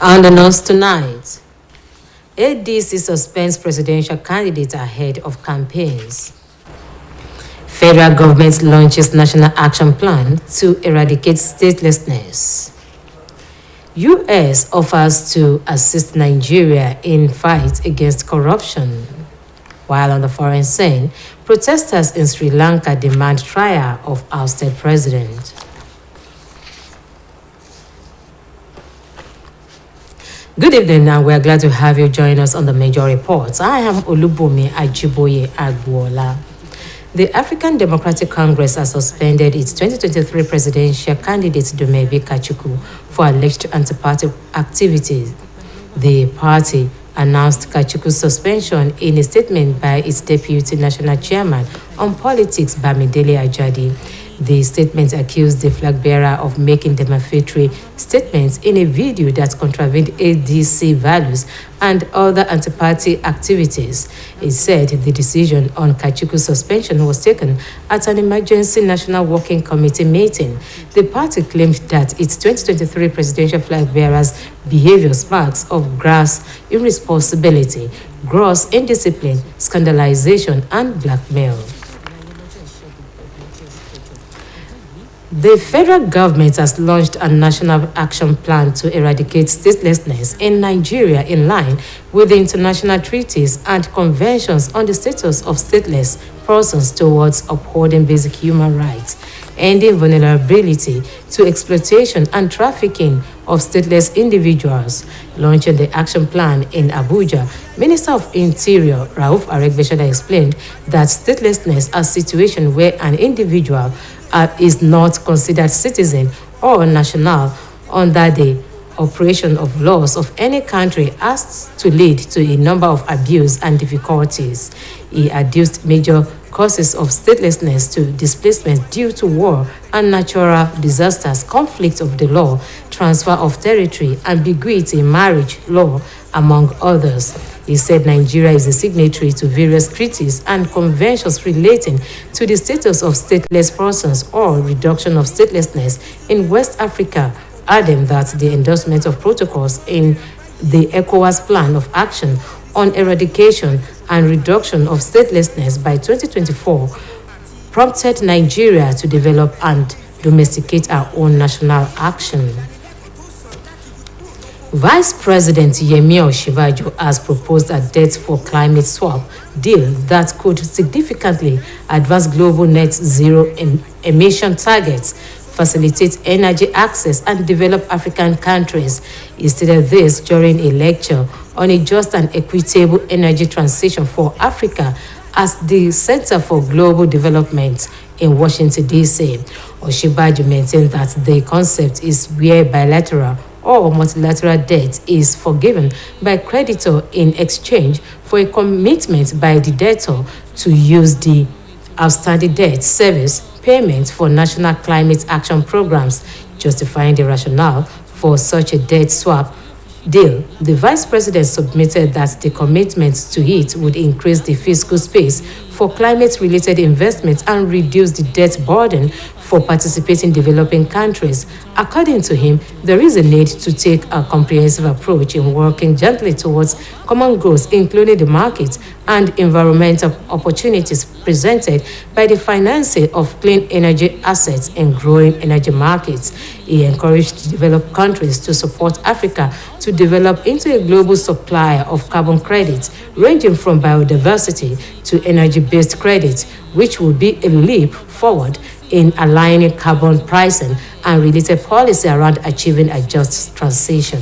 On the news tonight, ADC suspends presidential candidate ahead of campaigns. Federal government launches national action plan to eradicate statelessness. U.S. offers to assist Nigeria in fight against corruption. While on the foreign scene, protesters in Sri Lanka demand trial of ousted president. Good evening, and we're glad to have you join us on the major reports. I am Olubomi Ajiboye Agbuola. The African Democratic Congress has suspended its 2023 presidential candidate Dumebi Kachukwu for alleged anti-party activities. The party announced Kachukwu's suspension in a statement by its deputy national chairman on politics, Bamidele Ajadi. The statement accused the flag bearer of making defamatory statements in a video that contravened ADC values and other anti-party activities. It said the decision on Kachukwu's suspension was taken at an emergency National Working Committee meeting. The party claimed that its 2023 presidential flag bearer's behavior marks of gross irresponsibility, gross indiscipline, scandalization, and blackmail. The federal government has launched a national action plan to eradicate statelessness in Nigeria in line with the international treaties and conventions on the status of stateless persons towards upholding basic human rights, ending vulnerability to exploitation and trafficking of stateless individuals. Launching the action plan in Abuja, Minister of Interior Rauf Aregbesola explained that statelessness is a situation where an individual is not considered citizen or national under the operation of laws of any country has to lead to a number of abuse and difficulties. He adduced major causes of statelessness to displacement due to war and natural disasters, conflict of the law, transfer of territory, ambiguity in marriage law, among others. He said Nigeria is a signatory to various treaties and conventions relating to the status of stateless persons or reduction of statelessness in West Africa, adding that the endorsement of protocols in the ECOWAS Plan of Action on Eradication and Reduction of Statelessness by 2024 prompted Nigeria to develop and domesticate our own national action. Vice President Yemi Osinbajo has proposed a debt for climate swap deal that could significantly advance global net zero emission targets, facilitate energy access, and develop African countries. He stated this during a lecture on a just and equitable energy transition for Africa at the Center for Global Development in Washington, D.C. Osinbajo maintained that the concept is where bilateral or multilateral debt is forgiven by creditor in exchange for a commitment by the debtor to use the outstanding debt service payment for national climate action programs, justifying the rationale for such a debt swap deal. The Vice President submitted that the commitment to it would increase the fiscal space for climate-related investments and reduce the debt burden for participating developing countries. According to him, there is a need to take a comprehensive approach in working gently towards common goals, including the market and environmental opportunities presented by the financing of clean energy assets in growing energy markets. He encouraged developed countries to support Africa to develop into a global supplier of carbon credits, ranging from biodiversity to energy-based credits, which will be a leap forward in aligning carbon pricing and related policy around achieving a just transition.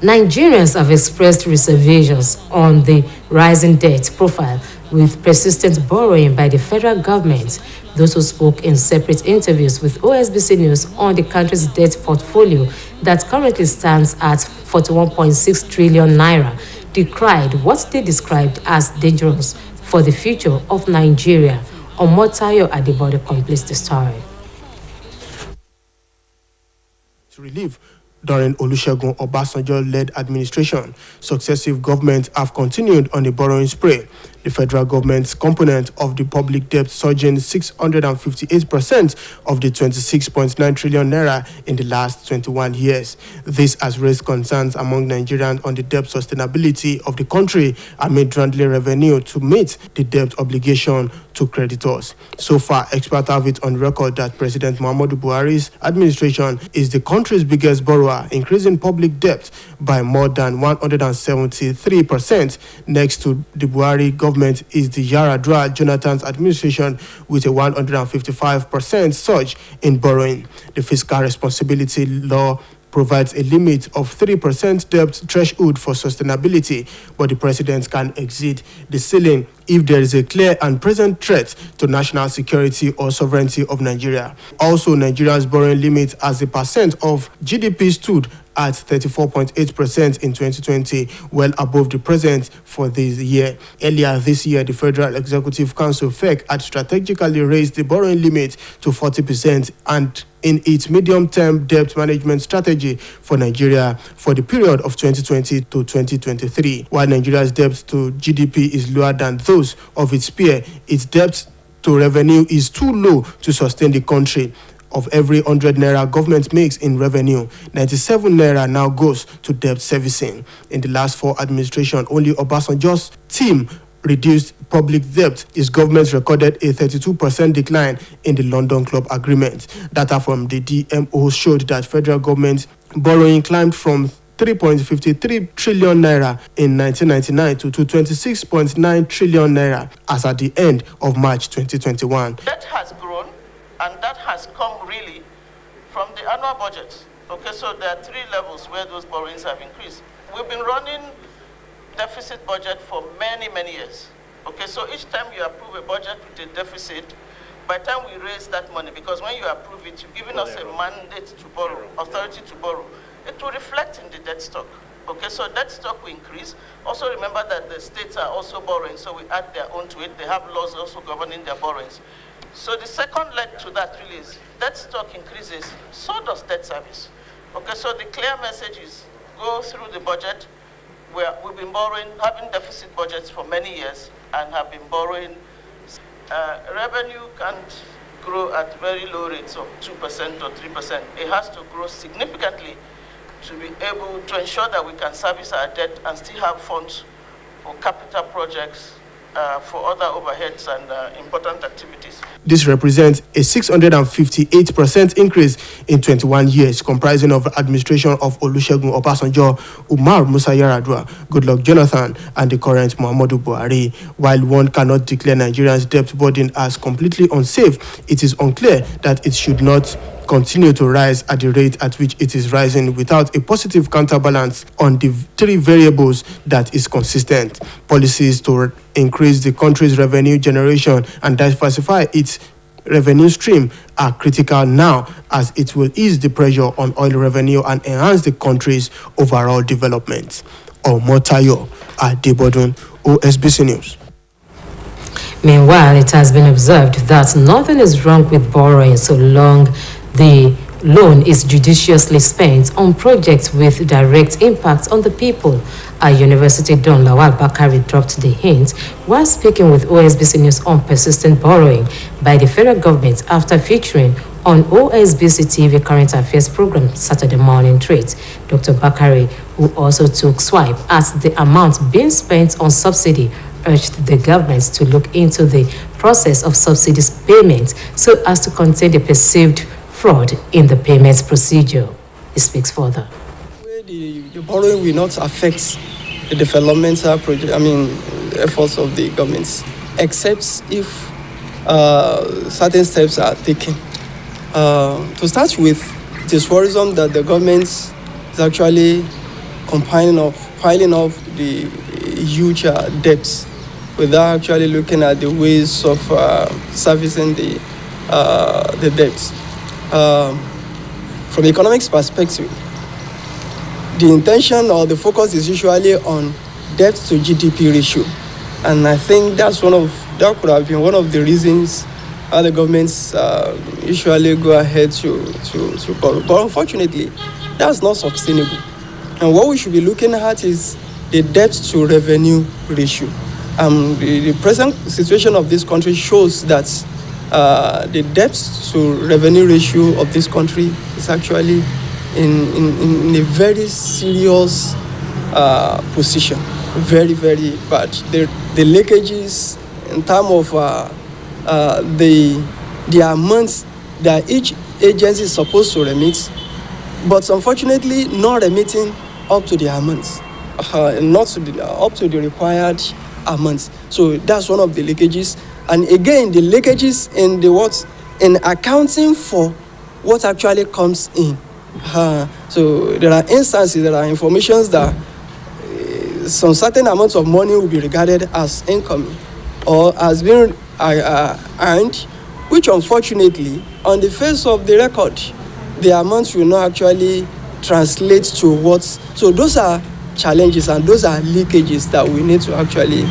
Nigerians have expressed reservations on the rising debt profile with persistent borrowing by the federal government. Those who spoke in separate interviews with OSBC News on the country's debt portfolio that currently stands at 41.6 trillion naira decried what they described as dangerous for the future of Nigeria. Omotayo Adebode completes the story. To relieve during Olusegun Obasanjo-led administration, successive governments have continued on the borrowing spree. The federal government's component of the public debt surging 658% of the 26.9 trillion naira in the last 21 years. This has raised concerns among Nigerians on the debt sustainability of the country amid dwindling revenue to meet the debt obligation to creditors. So far, experts have it on record that President Muhammadu Buhari's administration is the country's biggest borrower, increasing public debt by more than 173%. Next to the Buhari government is the Yaradua Jonathan's administration with a 155% surge in borrowing. The fiscal responsibility law provides a limit of 3% debt threshold for sustainability, but the president can exceed the ceiling if there is a clear and present threat to national security or sovereignty of Nigeria. Also, Nigeria's borrowing limit as a percent of GDP stood at 34.8% in 2020, well above the present for this year. Earlier this year, the Federal Executive Council (FEC) had strategically raised the borrowing limit to 40% and in its medium-term debt management strategy for Nigeria for the period of 2020 to 2023. While Nigeria's debt to GDP is lower than those of its peer, its debt to revenue is too low to sustain the country. Of every 100 naira government makes in revenue, 97 naira now goes to debt servicing. In the last 4 administrations, only Obasanjo's team reduced public debt. His government recorded a 32% decline in the London Club Agreement. Data from the DMO showed that federal government borrowing climbed from 3.53 trillion naira in 1999 to 26.9 trillion naira as at the end of March 2021. Debt has grown, and that has come really from the annual budget. Okay, so there are 3 levels where those borrowings have increased. We've been running deficit budget for many, many years. Okay, so each time you approve a budget with a deficit, by the time we raise that money, because when you approve it, you're giving us a mandate to borrow, authority to borrow, it will reflect in the debt stock. Okay, so debt stock will increase. Also remember that the states are also borrowing, so we add their own to it. They have laws also governing their borrowings. So the second leg to that really is debt stock increases, so does debt service. Okay, so the clear message is go through the budget. We've been borrowing, having deficit budgets for many years and have been borrowing. Revenue can't grow at very low rates of 2% or 3%. It has to grow significantly to be able to ensure that we can service our debt and still have funds for capital projects, for other overheads and important activities. This represents a 658% increase in 21 years, comprising of administration of Olusegun Obasanjo, Umar Musa Yar'Adua, Goodluck Jonathan, and the current Muhammadu Buhari. While one cannot declare Nigeria's debt burden as completely unsafe, it is unclear that it should not continue to rise at the rate at which it is rising without a positive counterbalance on the 3 variables that is consistent. Policies to increase the country's revenue generation and diversify its revenue stream are critical now, as it will ease the pressure on oil revenue and enhance the country's overall development. Omotayo Adebodun, OSBC News. Meanwhile, it has been observed that nothing is wrong with borrowing so long the loan is judiciously spent on projects with direct impact on the people. Our University Don Lawal Bakari dropped the hint while speaking with OSBC News on persistent borrowing by the federal government after featuring on OSBC TV Current Affairs program Saturday Morning Trade. Dr. Bakari, who also took swipe at the amount being spent on subsidy, urged the government to look into the process of subsidies payment so as to contain the perceived fraud in the payments procedure. He speaks further. The borrowing will not affect the developmental project, efforts of the governments, except if certain steps are taken. To start with, it is worrisome that the government is actually piling up the huge debts without actually looking at the ways of servicing the debts. From economics perspective, the intention or the focus is usually on debt to GDP ratio, and I think that could have been one of the reasons why the governments usually go ahead to borrow. But unfortunately, that's not sustainable. And what we should be looking at is the debt to revenue ratio. The present situation of this country shows that the debt to revenue ratio of this country is actually in a very serious position, very, very bad. The leakages in terms of the amounts that each agency is supposed to remit, but unfortunately not remitting up to the amounts, not up to the required amounts. So that's one of the leakages. And again, the leakages in accounting for what actually comes in. So there are instances, there are informations that some certain amounts of money will be regarded as incoming or as being earned, which unfortunately, on the face of the record, the amounts will not actually translate to what. So those are challenges and those are leakages that we need to actually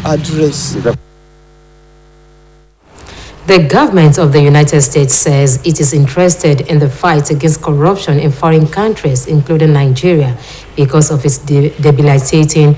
address. The government of the United States says it is interested in the fight against corruption in foreign countries, including Nigeria, because of its debilitating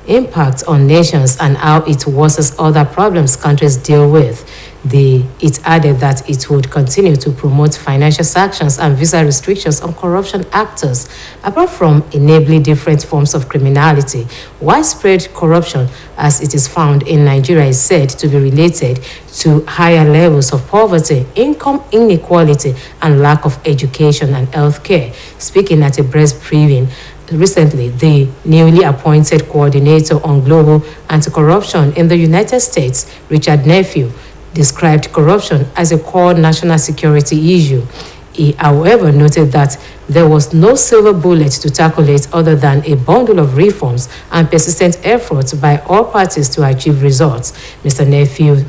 impact on nations and how it worsens other problems countries deal with. It added that it would continue to promote financial sanctions and visa restrictions on corruption actors. Apart from enabling different forms of criminality, widespread corruption, as it is found in Nigeria, is said to be related to higher levels of poverty, income inequality, and lack of education and health care. Speaking at a press briefing recently, the newly appointed coordinator on global anti-corruption in the United States, Richard Nephew, described corruption as a core national security issue. He, however, noted that there was no silver bullet to tackle it other than a bundle of reforms and persistent efforts by all parties to achieve results. Mr. Nephew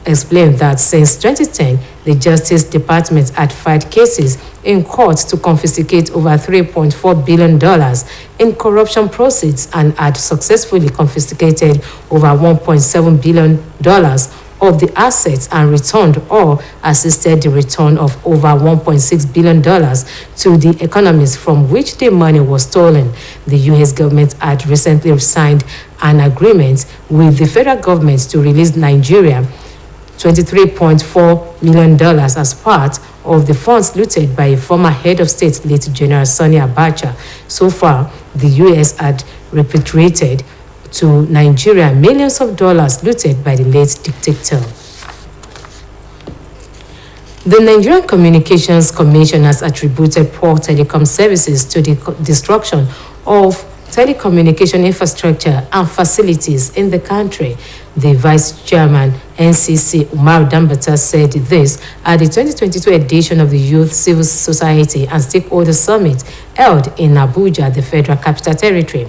explained that since 2010, the Justice Department had filed cases in court to confiscate over $3.4 billion in corruption proceeds and had successfully confiscated over $1.7 billion of the assets and returned or assisted the return of over $1.6 billion to the economies from which the money was stolen. The U.S. government had recently signed an agreement with the federal government to release Nigeria $23.4 million as part of the funds looted by a former head of state, late General Sani Abacha. So far, the U.S. had repatriated to Nigeria millions of dollars looted by the late dictator. The Nigerian Communications Commission has attributed poor telecom services to the destruction of telecommunication infrastructure and facilities in the country. The Vice Chairman, NCC, Umar Dambata, said this at the 2022 edition of the Youth Civil Society and Stakeholder Summit held in Abuja, the Federal Capital Territory.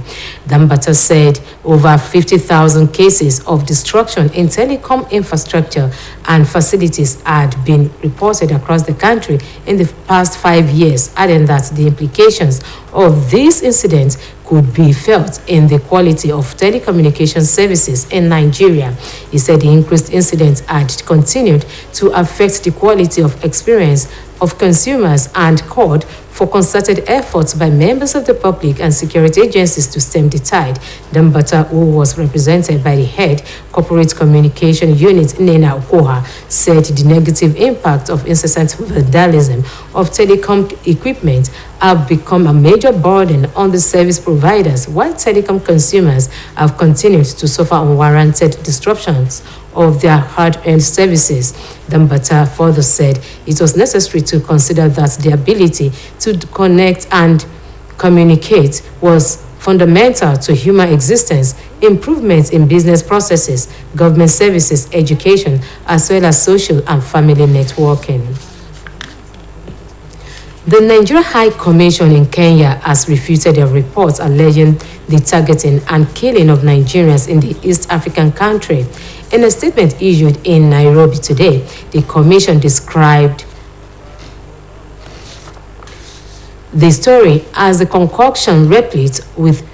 Dambata said over 50,000 cases of destruction in telecom infrastructure and facilities had been reported across the country in the past 5 years, adding that the implications of these incidents could be felt in the quality of telecommunication services in Nigeria. He said the increased incidents had continued to affect the quality of experience of consumers and called for concerted efforts by members of the public and security agencies to stem the tide. Dambata, who was represented by the head corporate communication unit, Nena Okoha, said the negative impact of incessant vandalism of telecom equipment have become a major burden on the service providers, while telecom consumers have continued to suffer unwarranted disruptions of their hard-earned services. Dambata further said it was necessary to consider that the ability to connect and communicate was fundamental to human existence, improvements in business processes, government services, education, as well as social and family networking. The Nigeria High Commission in Kenya has refuted a report alleging the targeting and killing of Nigerians in the East African country. In a statement issued in Nairobi today, the Commission described the story as a concoction replete with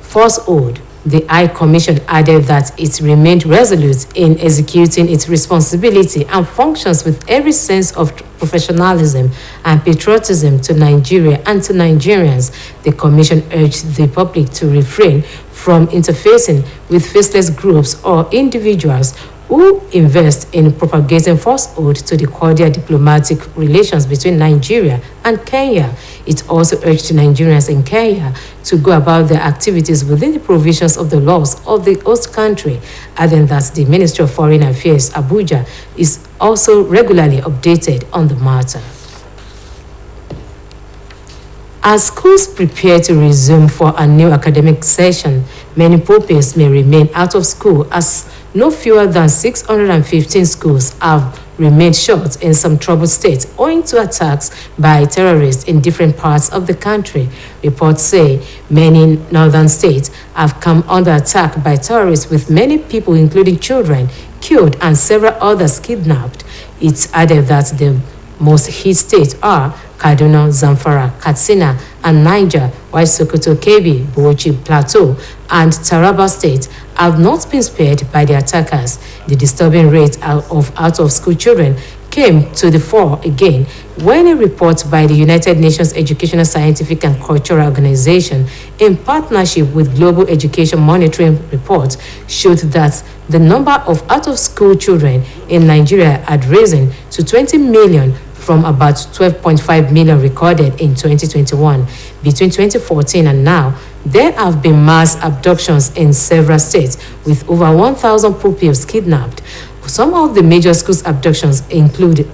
falsehood. The High Commission added that it remained resolute in executing its responsibility and functions with every sense of professionalism and patriotism to Nigeria and to Nigerians. The Commission urged the public to refrain from interfacing with faceless groups or individuals who invest in propagating falsehood to the cordial diplomatic relations between Nigeria and Kenya. It also urged Nigerians in Kenya to go about their activities within the provisions of the laws of the host country, adding that the Ministry of Foreign Affairs, Abuja, is also regularly updated on the matter. As schools prepare to resume for a new academic session, many pupils may remain out of school as no fewer than 615 schools have remained shut in some troubled states owing to attacks by terrorists in different parts of the country. Reports say many northern states have come under attack by terrorists, with many people, including children, killed and several others kidnapped. It's added that the most hit states are Kaduna, Zamfara, Katsina, and Niger, while Sokoto, Kebbi, Bauchi, Plateau, and Taraba states have not been spared by the attackers. The disturbing rate of out-of-school children came to the fore again when a report by the United Nations Educational, Scientific, and Cultural Organization, in partnership with Global Education Monitoring Report, showed that the number of out-of-school children in Nigeria had risen to 20 million from about 12.5 million recorded in 2021. Between 2014 and now, there have been mass abductions in several states, with over 1,000 pupils kidnapped. Some of the major schools abductions include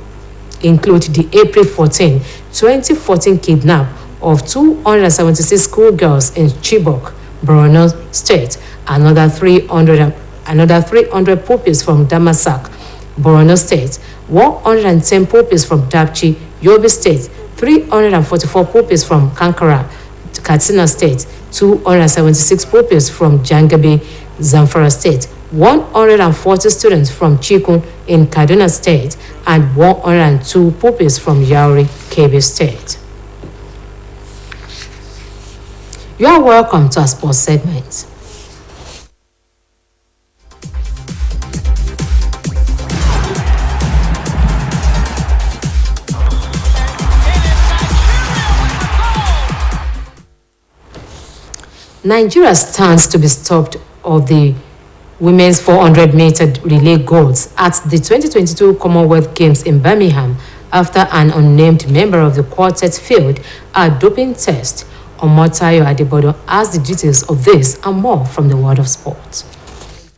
the April 14, 2014 kidnap of 276 schoolgirls in Chibok, Borno State, another 300 pupils from Damasak, Borno State, 110 pupils from Dapchi, Yobe State, 344 pupils from Kankara, Katsina State, 276 pupils from Jangabi, Zamfara State, 140 students from Chikun in Kaduna State, and 102 pupils from Yauri, Kebbi State. You are welcome to our sports segment. Nigeria stands to be stopped of the women's 400-meter relay golds at the 2022 Commonwealth Games in Birmingham after an unnamed member of the quartet failed a doping test. Omotayo Adebodo has the details of this and more from the world of sport.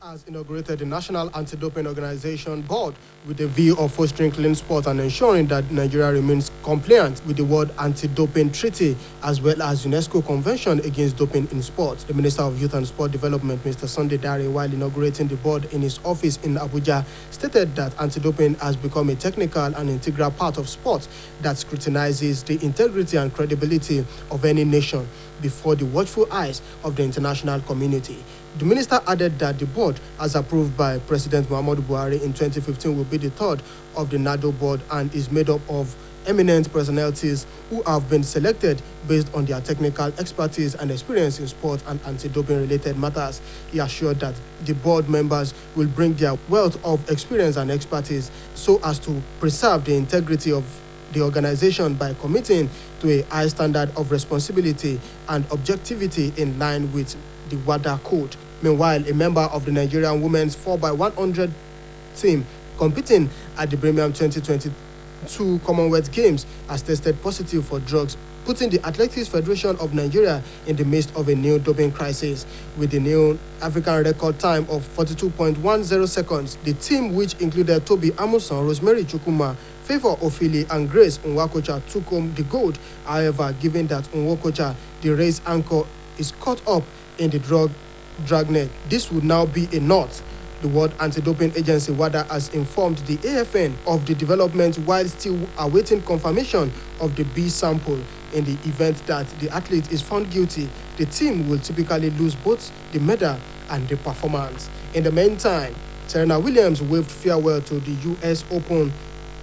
Has inaugurated the National Anti-Doping Organization Board with the view of fostering clean sport and ensuring that Nigeria remains compliant with the World Anti-Doping Treaty as well as UNESCO Convention Against Doping in Sport. The Minister of Youth and Sport Development, Mr. Sunday Dare, while inaugurating the board in his office in Abuja, stated that anti-doping has become a technical and integral part of sport that scrutinizes the integrity and credibility of any nation before the watchful eyes of the international community. The minister added that the board, as approved by President Muhammadu Buhari in 2015, will be the third of the NADO board and is made up of eminent personalities who have been selected based on their technical expertise and experience in sport and anti-doping related matters. He assured that the board members will bring their wealth of experience and expertise so as to preserve the integrity of the organization by committing to a high standard of responsibility and objectivity in line with the WADA code. Meanwhile, a member of the Nigerian women's 4x100 team competing at the Birmingham 2022 Commonwealth Games has tested positive for drugs, putting the Athletics Federation of Nigeria in the midst of a new doping crisis. With the new African record time of 42.10 seconds, the team, which included Toby Amuson, Rosemary Chukuma, Favor Ofili, and Grace Nwakocha, took home the gold. However, given that Nwakocha, the race anchor, is caught up in the dragnet, this would now be a knot. The World Anti-Doping Agency, WADA, has informed the AFN of the development while still awaiting confirmation of the B sample. In the event that the athlete is found guilty, the team will typically lose both the medal and the performance. In the meantime, Serena Williams waved farewell to the US Open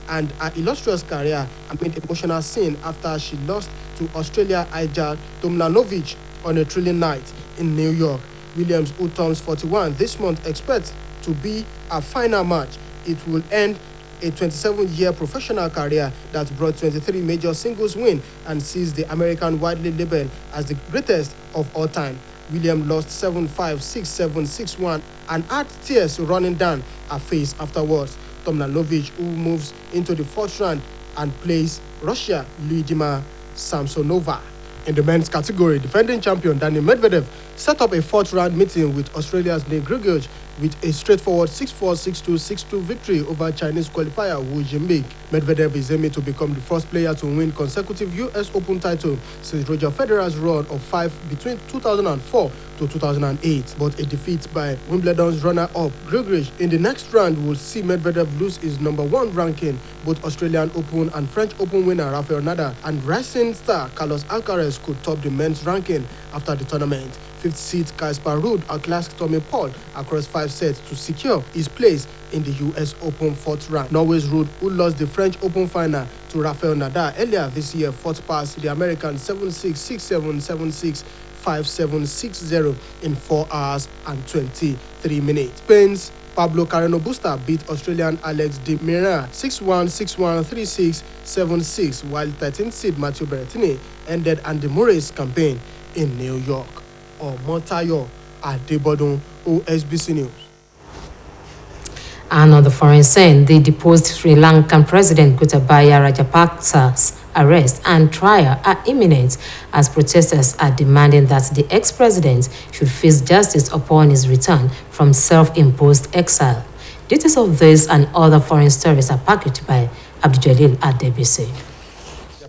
and her illustrious career amid emotional scene after she lost to Australia Ija Tomljanovic on a thrilling night in New York. Williams, who turns 41 this month, expects to be a final match. It will end a 27-year professional career that brought 23 major singles wins and sees the American widely labeled as the greatest of all time. William lost 7-5, 6-7, 6-1 and had tears running down her face afterwards. Tomljanovic, who moves into the fourth round and plays Russia Lyudmila Samsonova. In the men's category, defending champion Daniil Medvedev set up a fourth-round meeting with Australia's Nick Kyrgios with a straightforward 6-4, 6-2, 6-2 victory over Chinese qualifier Wu Jinbei. Medvedev is aiming to become the first player to win consecutive US Open title since Roger Federer's run of 5 between 2004 to 2008. But a defeat by Wimbledon's runner-up Kyrgios in the next round will see Medvedev lose his number one ranking. Both Australian Open and French Open winner Rafael Nadal and rising star Carlos Alcaraz could top the men's ranking after the tournament. Fifth seed Casper Ruud outclassed Tommy Paul across 5 sets to secure his place in the US Open fourth round. Norway's Ruud, who lost the French Open final to Rafael Nadal earlier this year, fought past the American 7-6, 6-7, 7-6, 5-7, 6-0 in 4 hours and 23 minutes. Spain's Pablo Carreno Busta beat Australian Alex de Minaur 6-1, 6-1, 3-6, 7-6, while 13th seed Matteo Berrettini ended Andy Murray's campaign in New York. Omotayo Adebodun, OSBC News. And on the foreign scene, the deposed Sri Lankan President Gotabaya Rajapaksa's arrest and trial are imminent as protesters are demanding that the ex-president should face justice upon his return from self-imposed exile. Details of this and other foreign stories are packaged by Abdul Adebisi.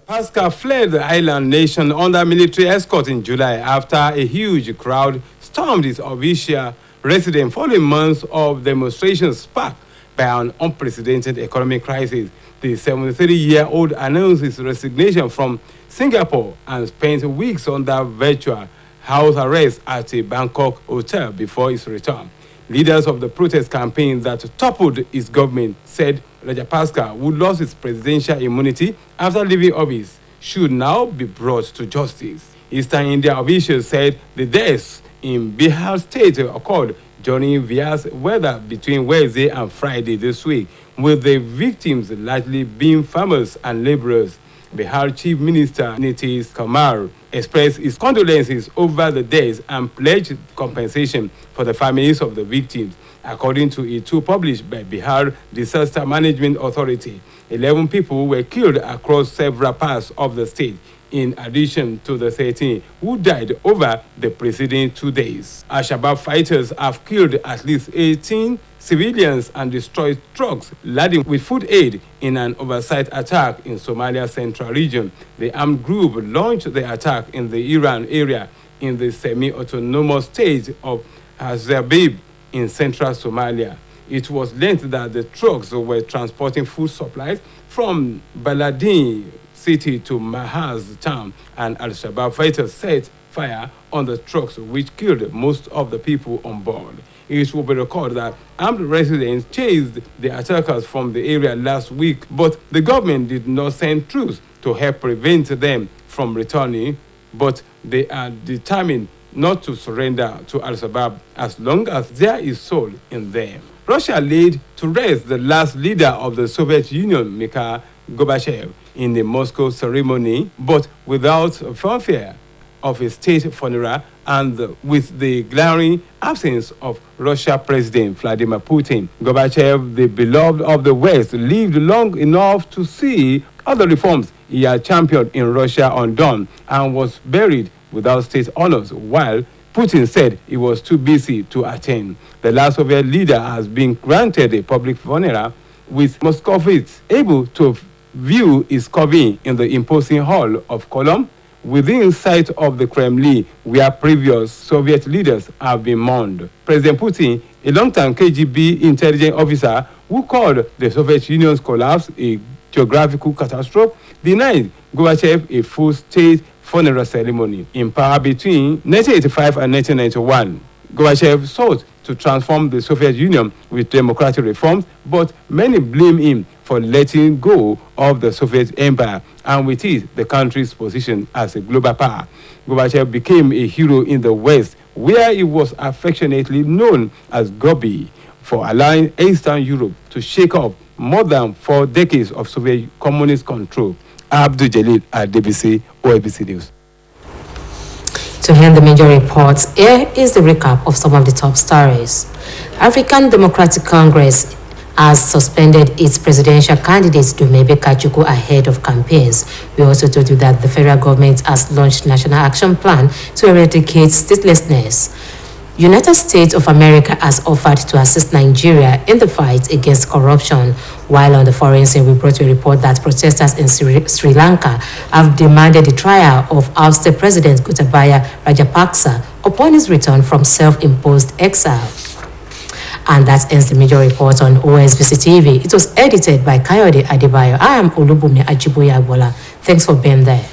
Pascal fled the island nation under military escort in July after a huge crowd stormed his official residence following months of demonstrations sparked by an unprecedented economic crisis. The 73-year-old announced his resignation from Singapore and spent weeks under virtual house arrest at a Bangkok hotel before his return. Leaders of the protest campaign that toppled his government said Rajapaksa, who lost his presidential immunity after leaving office, should now be brought to justice. Eastern India officials said the deaths in Bihar state occurred during Vias weather between Wednesday and Friday this week, with the victims largely being farmers and laborers. Bihar Chief Minister Nitish Kumar expressed his condolences over the deaths and pledged compensation for the families of the victims. According to a tool published by Bihar Disaster Management Authority, 11 people were killed across several parts of the state, in addition to the 13 who died over the preceding 2 days. Al-Shabaab fighters have killed at least 18 civilians and destroyed trucks laden with food aid in an oversight attack in Somalia's central region. The armed group launched the attack in the Iran area in the semi-autonomous state of Hazabib in central Somalia. It was learned that the trucks were transporting food supplies from Baladin city to Mahaz town, and Al-Shabaab fighters set fire on the trucks, which killed most of the people on board. It will be recorded that armed residents chased the attackers from the area last week, but the government did not send troops to help prevent them from returning, but they are determined not to surrender to Al-Shabaab as long as there is soul in them. Russia laid to rest the last leader of the Soviet Union, Mikhail Gorbachev, in the Moscow ceremony, but without fanfare of a state funeral and with the glaring absence of Russia President Vladimir Putin. Gorbachev, the beloved of the West, lived long enough to see other reforms he had championed in Russia undone and was buried without state honors, while Putin said he was too busy to attend. The last Soviet leader has been granted a public funeral, with Moscovites able to view his coffin in the imposing hall of Column within sight of the Kremlin, where previous Soviet leaders have been mourned. President Putin, a long-time KGB intelligence officer who called the Soviet Union's collapse a geographical catastrophe, denied Gorbachev a full state funeral ceremony. In power between 1985 and 1991, Gorbachev sought to transform the Soviet Union with democratic reforms, but many blame him for letting go of the Soviet Empire and with it the country's position as a global power. Gorbachev became a hero in the West, where he was affectionately known as Gobi, for allowing Eastern Europe to shake off more than 4 decades of Soviet communist control. Abdul Adebisi, OSBC News. To end the major reports, here is the recap of some of the top stories. African Democratic Congress has suspended its presidential candidate Dumebe Kachukwu ahead of campaigns. We also told you that the federal government has launched National Action Plan to eradicate statelessness. United States of America has offered to assist Nigeria in the fight against corruption. While on the foreign scene, we brought you a report that protesters in Sri Lanka have demanded the trial of ousted President Gotabaya Rajapaksa upon his return from self-imposed exile. And that ends the major report on OSBC TV. It was edited by Kayode Adebayo. I am Olubumi Ajiboye Agbola. Thanks for being there.